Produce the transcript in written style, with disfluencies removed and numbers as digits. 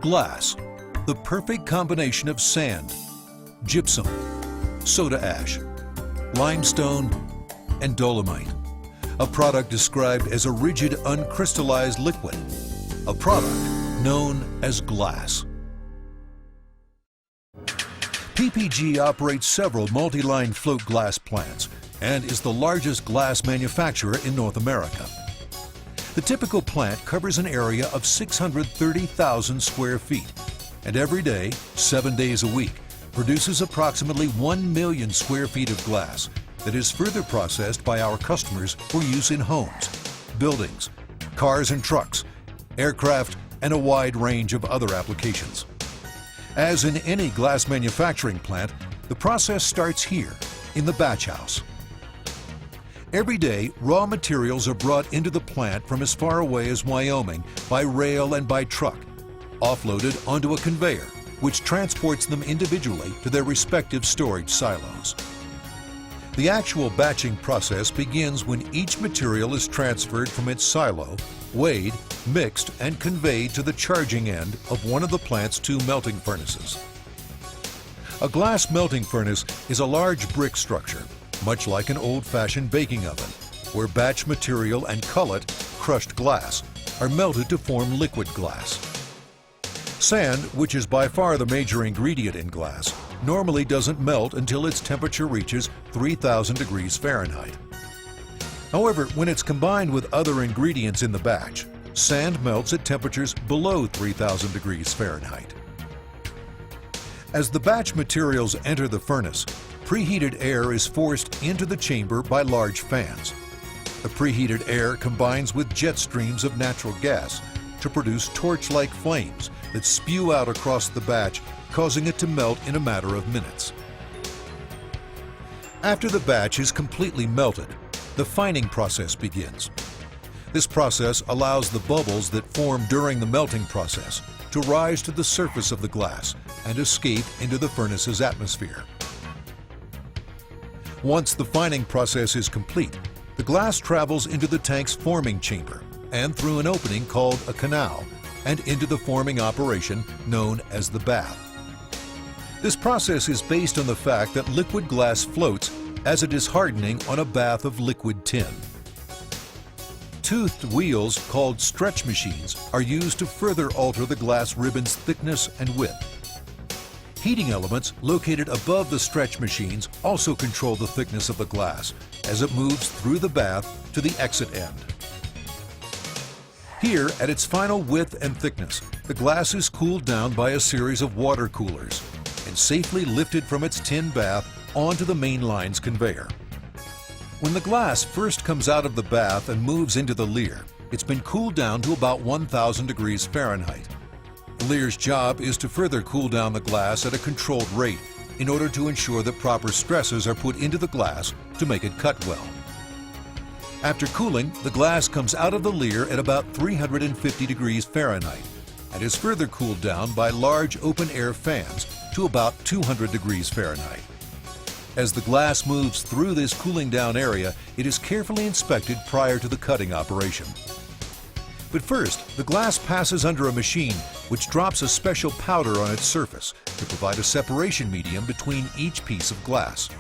Glass, the perfect combination of sand, gypsum, soda ash, limestone, and dolomite. A product described as a rigid, uncrystallized liquid. A product known as glass. PPG operates several multi-line float glass plants and is the largest glass manufacturer in North America. The typical plant covers an area of 630,000 square feet and every day, 7 days a week, produces approximately 1 million square feet of glass that is further processed by our customers for use in homes, buildings, cars and trucks, aircraft, and a wide range of other applications. As in any glass manufacturing plant, the process starts here, in the batch house. Every day, raw materials are brought into the plant from as far away as Wyoming by rail and by truck, offloaded onto a conveyor, which transports them individually to their respective storage silos. The actual batching process begins when each material is transferred from its silo, weighed, mixed, and conveyed to the charging end of one of the plant's 2 melting furnaces. A glass melting furnace is a large brick structure, much like an old-fashioned baking oven, where batch material and cullet, crushed glass, are melted to form liquid glass. Sand, which is by far the major ingredient in glass, normally doesn't melt until its temperature reaches 3,000 degrees Fahrenheit. However, when it's combined with other ingredients in the batch, sand melts at temperatures below 3,000 degrees Fahrenheit. As the batch materials enter the furnace, preheated air is forced into the chamber by large fans. The preheated air combines with jet streams of natural gas to produce torch-like flames that spew out across the batch, causing it to melt in a matter of minutes. After the batch is completely melted, the fining process begins. This process allows the bubbles that form during the melting process to rise to the surface of the glass and escape into the furnace's atmosphere. Once the fining process is complete, the glass travels into the tank's forming chamber and through an opening called a canal and into the forming operation known as the bath. This process is based on the fact that liquid glass floats as it is hardening on a bath of liquid tin. Toothed wheels called stretch machines are used to further alter the glass ribbon's thickness and width. Heating elements located above the stretch machines also control the thickness of the glass as it moves through the bath to the exit end. Here, at its final width and thickness, the glass is cooled down by a series of water coolers and safely lifted from its tin bath onto the main line's conveyor. When the glass first comes out of the bath and moves into the leer, it's been cooled down to about 1,000 degrees Fahrenheit. The leer's job is to further cool down the glass at a controlled rate in order to ensure that proper stresses are put into the glass to make it cut well. After cooling, the glass comes out of the leer at about 350 degrees Fahrenheit and is further cooled down by large open-air fans to about 200 degrees Fahrenheit. As the glass moves through this cooling down area, it is carefully inspected prior to the cutting operation. But first, the glass passes under a machine which drops a special powder on its surface to provide a separation medium between each piece of glass.